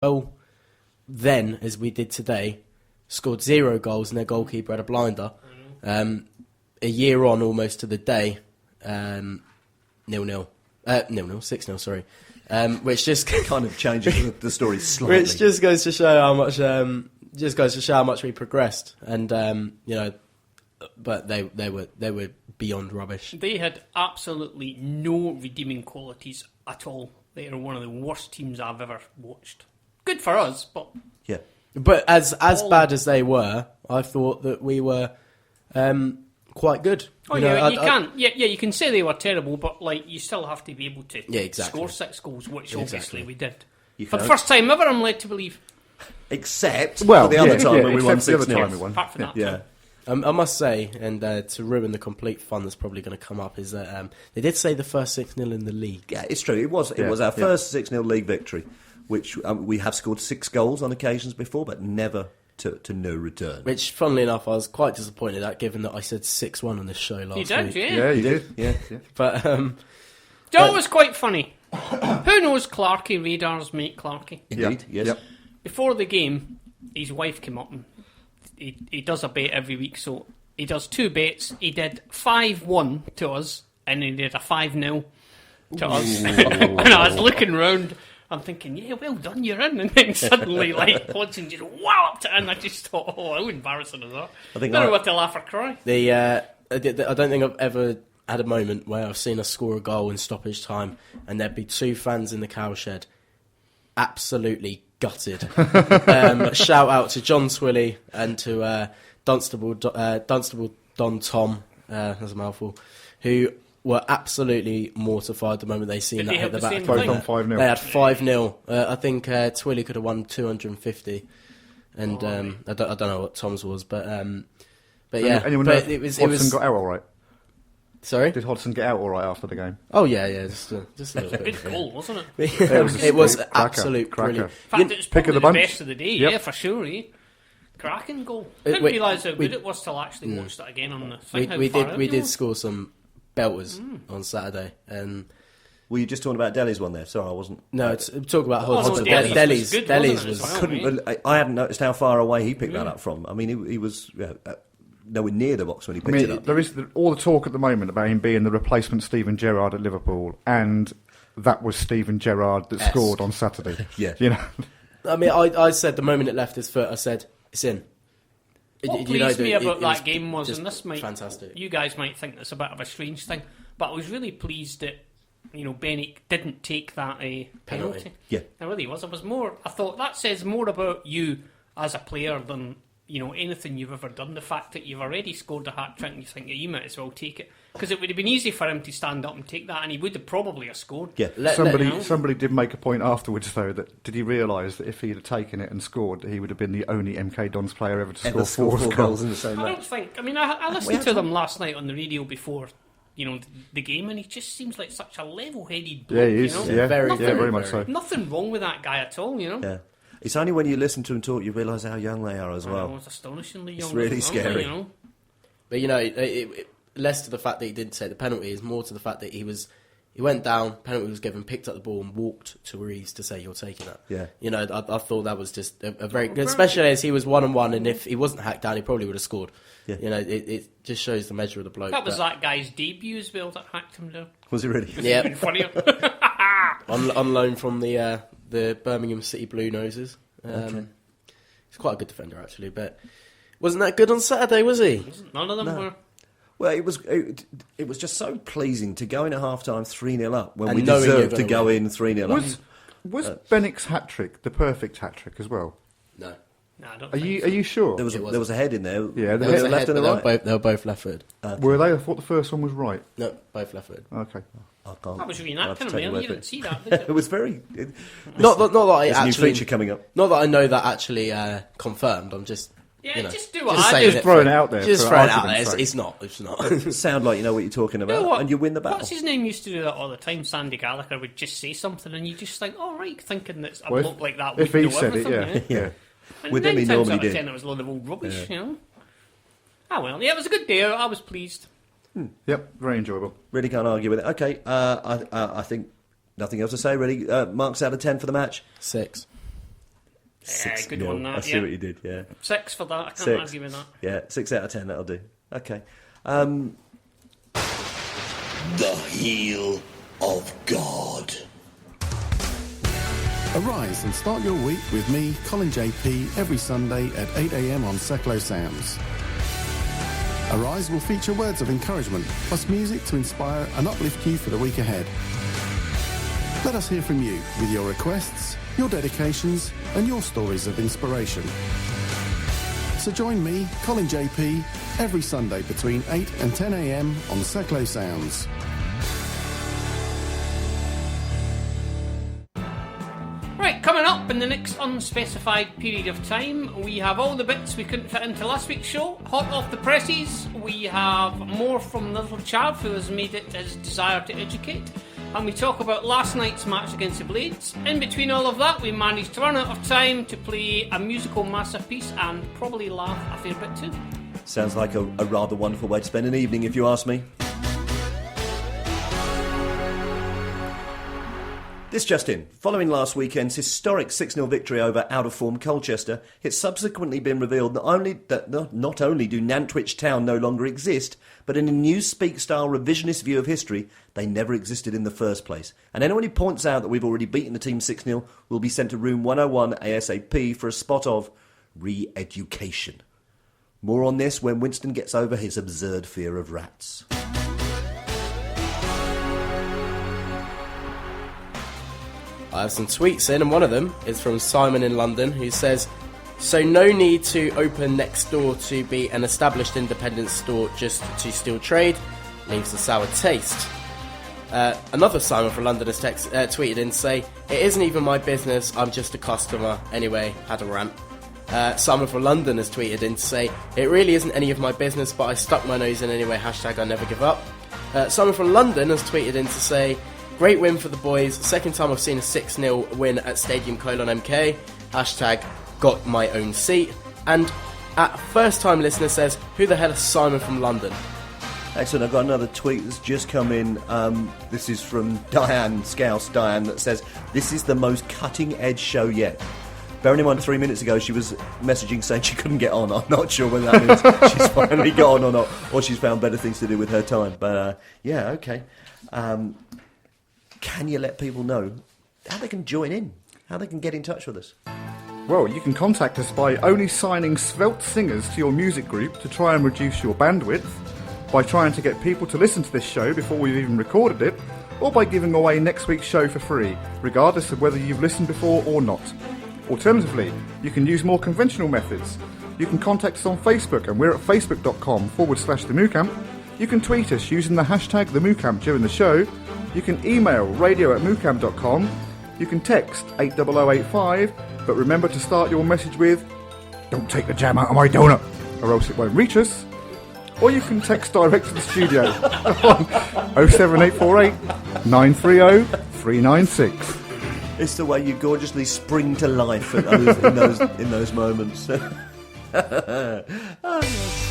well then as we did today, scored 0 goals and their goalkeeper had a blinder. A year on almost to the day, 0-0. 6-0, sorry. Which just kind of changes the story slightly. Which just goes to show how much we progressed, and but they were beyond rubbish. They had absolutely no redeeming qualities at all. They are one of the worst teams I've ever watched. Good for us, but yeah. But as bad as they were, I thought that we were quite good. Oh, you can say they were terrible, but you still have to be able to score 6 goals, which obviously we did. For the first time ever, I'm led to believe. Except for the other time when we won 6-0. Apart from that, I must say, and to ruin the complete fun that's probably going to come up, is that they did say the first 6-0 in the league. Yeah, it's true. It was our first 6-0 league victory, which we have scored 6 goals on occasions before, but never to no return. Which, funnily enough, I was quite disappointed at, given that I said 6-1 on this show last week. You did, yeah, you did. Yeah. But Joe was quite funny. Who knows Clarkey, Radar's mate Clarkey? Indeed, yes. Yep. Before the game, his wife came up and he does a bet every week, so he does 2 bets. He did 5-1 to us, and he did a 5-0 to us. And I was looking round, I'm thinking, yeah, well done, you're in. And then suddenly, Hodgson just walloped it, and I just thought, how embarrassing is that? I don't know what to laugh or cry. I don't think I've ever had a moment where I've seen us score a goal in stoppage time, and there'd be 2 fans in the cowshed, absolutely gutted. Shout out to John Twilley and to Dunstable Don Tom, that's a mouthful, who were absolutely mortified the moment they seen that hit the back. Both on 5-0. They had 5-0. I think Twilley could have won 250, and I don't know what Tom's was, but yeah. Anyone know if Hodgson got out all right? Sorry? Did Hodgson get out all right after the game? Oh yeah, just a little bit. Good goal, wasn't it? It was absolute cracker. brilliant. In fact, it was probably the bunch. best of the day, yeah, for sure. Cracking goal. Didn't realise how good it was till I actually watched it again on the thing. We did score some belters on Saturday, and were you just talking about Delhi's one there? Sorry, I wasn't. No, talk about Hodgson. Delhi's was. I hadn't noticed how far away he picked that up from. I mean, he was nowhere near the box when he picked it up. There is all the talk at the moment about him being the replacement Steven Gerrard at Liverpool, and that was Steven Gerrard that scored on Saturday. Yeah, I mean, I said the moment it left his foot, I said it's in. What pleased me about that game was, and this might, fantastic. You guys might think it's a bit of a strange thing, but I was really pleased that Bennett didn't take that penalty. Yeah, it really was. It was more. I thought that says more about you as a player than anything you've ever done. The fact that you've already scored a hat trick and you think, yeah, you might as well take it, because it would have been easy for him to stand up and take that, and he would have probably have scored. Yeah. Somebody did make a point afterwards, though, that did he realise that if he'd have taken it and scored, he would have been the only MK Dons player ever to score 4 goals in the same match. I don't think. I mean, I listened to them last night on the radio before the game, and he just seems like such a level-headed bloke. Yeah, he is. Very much so. Nothing wrong with that guy at all. Yeah. It's only when you listen to him talk you realise how young they are as well. It's astonishingly young. It's really scary. But less to the fact that he didn't take the penalty, is more to the fact that he went down, penalty was given, picked up the ball and walked to Rees to say, you're taking that. Yeah. I thought that was just a very good, especially as he was 1-on-1, and if he wasn't hacked down, he probably would have scored. Yeah. It just shows the measure of the bloke. That was that guy's debut as well that hacked him down. Was it really? Yeah. Even funnier. on loan from the Birmingham City Blue Noses. Okay. He's quite a good defender, actually, but wasn't that good on Saturday, was he? None of them were. Well, it was just so pleasing to go in at half-time 3-0 up when we deserved to go in 3-0 up. Was Bennick's hat-trick the perfect hat-trick as well? No. No, I don't Are you sure? There was a head in there. Yeah, there was a left and a right. They were both left-footed. Were they? I thought the first one was right. No, both left-footed. Okay. That was reenacting, man. You didn't see that, did you? It was very... Not that I actually... There's a new feature coming up. Not that I know that actually confirmed. I'm just... just do what I do. Just throwing it out there. Just throwing it out there. It's not. Sound like you know what you're talking about, and you win the battle. What's his name used to do that all the time? Sandy Gallagher would just say something, and you just think, "Oh right," thinking that a bloke like that would know everything. If he said it, And with him, he normally did. It was a load of old rubbish, it was a good day. I was pleased. Yep, very enjoyable. Really can't argue with it. Okay, I think nothing else to say. Really, marks out of 10 for the match. 6. Good one, that. I see what you did, yeah. 6 for that, I can't 6. argue with that. Yeah, 6 out of 10, that'll do. Okay. The heel of God. Arise and start your week with me, Colin JP, every Sunday at 8 a.m. on Seclo Sounds. Arise will feature words of encouragement, plus music to inspire and uplift you for the week ahead. Let us hear from you with your requests, your dedications, and your stories of inspiration. So join me, Colin JP, every Sunday between 8 and 10 a.m. on Seclo Sounds. Right, coming up in the next unspecified period of time, we have all the bits we couldn't fit into last week's show. Hot off the presses, we have more from Little Chav, who has made it his desire to educate. And we talk about last night's match against the Blades. In between all of that, we managed to run out of time to play a musical masterpiece and probably laugh a fair bit too. Sounds like a rather wonderful way to spend an evening, if you ask me. This just in. Following last weekend's historic 6-0 victory over out-of-form Colchester, it's subsequently been revealed that not only do Nantwich Town no longer exist, but in a Newspeak-style revisionist view of history, they never existed in the first place. And anyone who points out that we've already beaten the team 6-0 will be sent to room 101 ASAP for a spot of re-education. More on this when Winston gets over his absurd fear of rats. I have some tweets in, and one of them is from Simon in London, who says, "So no need to open next door to be an established independent store just to steal trade. Leaves a sour taste." Another Simon from London has tweeted in to say, "It isn't even my business, I'm just a customer. Anyway, had a rant." Simon from London has tweeted in to say, "It really isn't any of my business, but I stuck my nose in anyway, hashtag I never give up." Simon from London has tweeted in to say, "Great win for the boys. Second time I've seen a 6-0 win at Stadium MK. Hashtag got my own seat." And at first time listener says, "Who the hell is Simon from London?" Excellent. I've got another tweet that's just come in. This is from Diane, Scouse Diane, that says, "This is the most cutting edge show yet." Bearing in mind 3 minutes ago she was messaging saying she couldn't get on. I'm not sure whether that means she's finally got on or not, or she's found better things to do with her time. But yeah, okay. Can you let people know how they can join in, how they can get in touch with us? Well, you can contact us by only signing svelte singers to your music group to try and reduce your bandwidth, by trying to get people to listen to this show before we've even recorded it, or by giving away next week's show for free, regardless of whether you've listened before or not. Alternatively, you can use more conventional methods. You can contact us on Facebook, and we're at facebook.com/the MooCamp. You can tweet us using the hashtag the MooCamp during the show. You can email radio@moocamp.com. You can text 80085, but remember to start your message with, "Don't take the jam out of my donut," or else it won't reach us. Or you can text direct to the studio on 07848 930 396. It's the way you gorgeously spring to life in those moments. Oh, yes.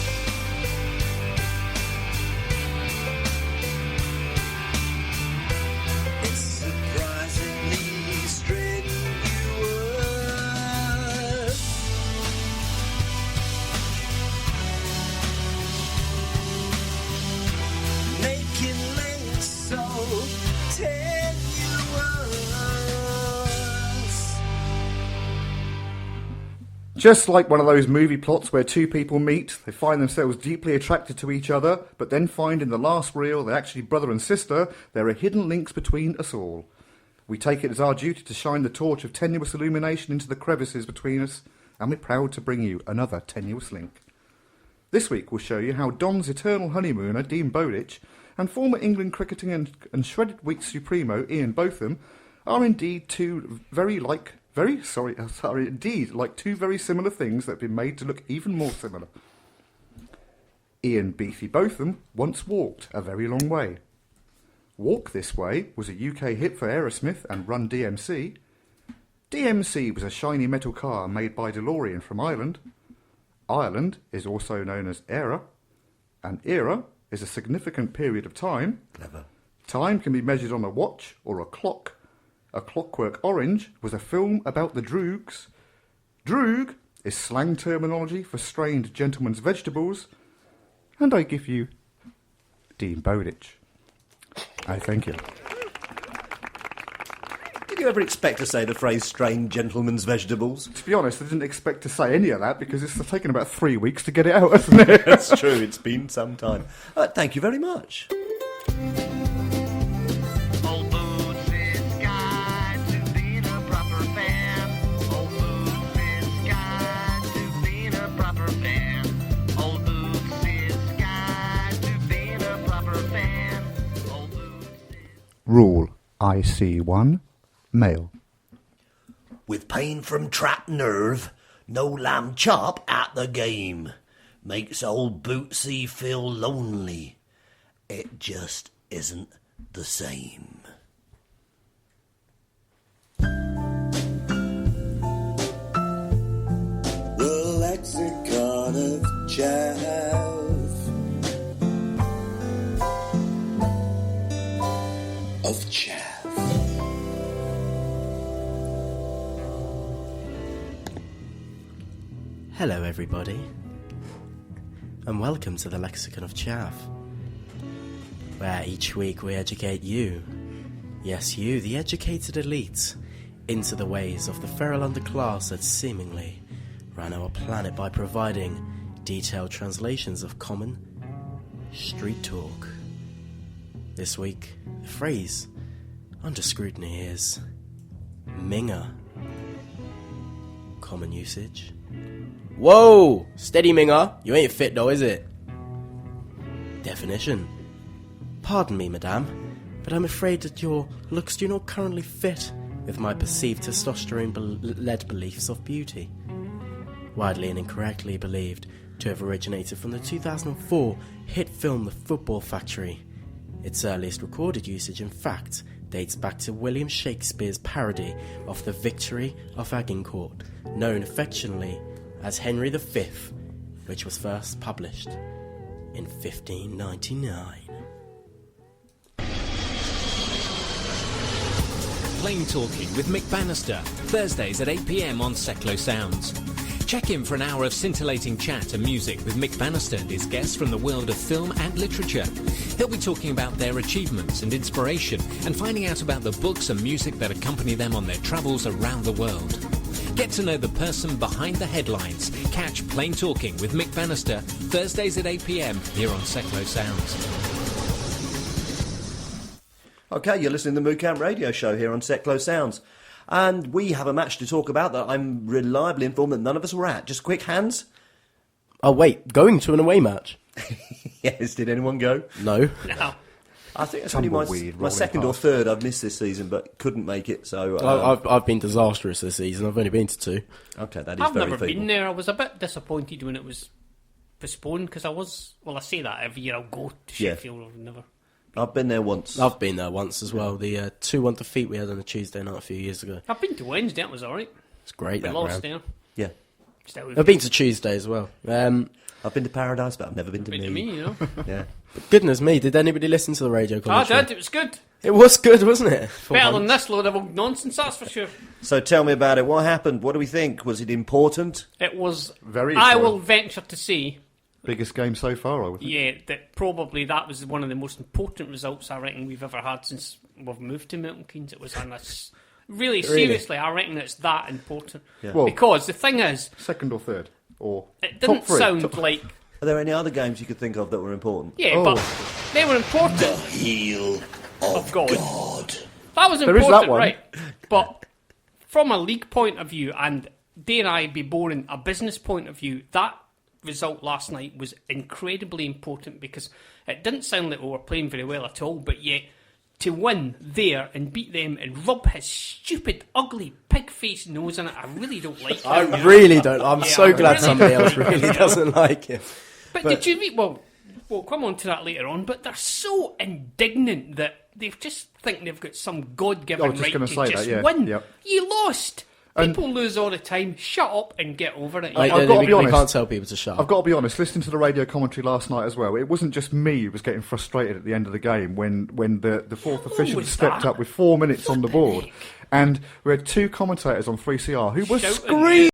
Just like one of those movie plots where two people meet, they find themselves deeply attracted to each other, but then find in the last reel they're actually brother and sister, there are hidden links between us all. We take it as our duty to shine the torch of tenuous illumination into the crevices between us, and we're proud to bring you another tenuous link. This week we'll show you how Don's eternal honeymooner, Dean Bowditch, and former England cricketing and shredded wheat supremo, Ian Botham, are indeed two like two very similar things that have been made to look even more similar. Ian Beefy Botham once walked a very long way. Walk This Way was a UK hit for Aerosmith and Run DMC. DMC was a shiny metal car made by DeLorean from Ireland. Ireland is also known as Era. An era is a significant period of time. Clever. Time can be measured on a watch or a clock. A Clockwork Orange was a film about the Droogs. Droog is slang terminology for strained gentleman's vegetables. And I give you Dean Bowditch. I thank you. Did you ever expect to say the phrase strained gentleman's vegetables? To be honest, I didn't expect to say any of that because it's taken about 3 weeks to get it out, hasn't it? That's true, it's been some time. Thank you very much. Old Bootsie's Guide to Being a Proper Fan. Old Bootsie's Guide to Being a Proper Fan. Old Bootsie's Guide to Being a Proper Fan. Old Bootsie's... Rule IC1, male. With pain from trapped nerve, no lamb chop at the game. Makes old Bootsie feel lonely. It just isn't the same. The Lexicon of Chav. Of Chav. Hello, everybody, and welcome to the Lexicon of Chav, where each week we educate you, yes you, the educated elite, into the ways of the feral underclass that seemingly ran our planet by providing detailed translations of common street talk. This week, the phrase under scrutiny is Minger. Common usage: whoa! Steady, Minger. You ain't fit though, is it? Definition: pardon me, madame, but I'm afraid that your looks do not currently fit with my perceived testosterone-led beliefs of beauty. Widely and incorrectly believed to have originated from the 2004 hit film The Football Factory. Its earliest recorded usage, in fact, dates back to William Shakespeare's parody of The Victory of Agincourt, known affectionately as Henry V, which was first published in 1599. Plain Talking with Mick Bannister, Thursdays at 8 p.m. on Seclo Sounds. Check in for an hour of scintillating chat and music with Mick Bannister and his guests from the world of film and literature. He'll be talking about their achievements and inspiration and finding out about the books and music that accompany them on their travels around the world. Get to know the person behind the headlines. Catch Plain Talking with Mick Bannister, Thursdays at 8 p.m. here on Seclo Sounds. Okay, you're listening to the MooCamp Radio Show here on Seclo Sounds. And we have a match to talk about that I'm reliably informed that none of us were at. Just quick hands. Oh wait, going to an away match? Yes, did anyone go? No. No. I think it's only my rolling second or past. third I've missed this season, but couldn't make it. So I've been disastrous this season. I've only been to 2. okay, that is I've very never feeble. been there. I was a bit disappointed when it was postponed because I say that every year I'll go to Yeah. Sheffield. I've never. I've been there once. I've been there once as well. The 2-1 defeat we had on a Tuesday night a few years ago. I've been to Wednesday. It was alright. It's great. We That lost round. there. Yeah, Still, I've been to Tuesday as well. I've been to Paradise, but I've never been to been me. to me, you know. Yeah, Goodness me, did anybody listen to the radio I commentary? did. It was good. It was good, wasn't it? For Better than once. this load of old nonsense, that's for sure. So tell me about it. What happened? What do we think? Was it important? It was. Very I important. will venture to say, Biggest game so far, I would think. yeah, that probably that was one of the most important results I reckon we've ever had since we've moved to Milton Keynes. It was on this. Really, seriously, I reckon it's that important. Yeah. Well, Because the thing is, second or third? Or it top didn't three? sound like. Are there any other games you could think of that were important? Yeah, Oh. but they were important. The heel of God. God. That was There is important, that one. right? But from a league point of view, and dare I be boring, a business point of view, that result last night was incredibly important because it didn't sound like we were playing very well at all, but yet to win there and beat them and rub his stupid, ugly, pig-faced nose in it, I really don't like him. I you know? really don't. I'm Yeah, so I glad really somebody don't else like really him. doesn't like him. But did you read? Well, we'll come on to that later on, but they're so indignant that they just think they've got some God-given I was just right gonna to say just that, yeah. win. Yep. You lost. And- People lose all the time. Shut up and get over it. Like, I've got to we, be we honest. can't tell people to shut I've up. got to be honest, listening to the radio commentary last night as well, it wasn't just me who was getting frustrated at the end of the game when the fourth official was stepped that? up with 4 minutes on the board. heck? And we had 2 commentators on 3CR who were Shouting, screaming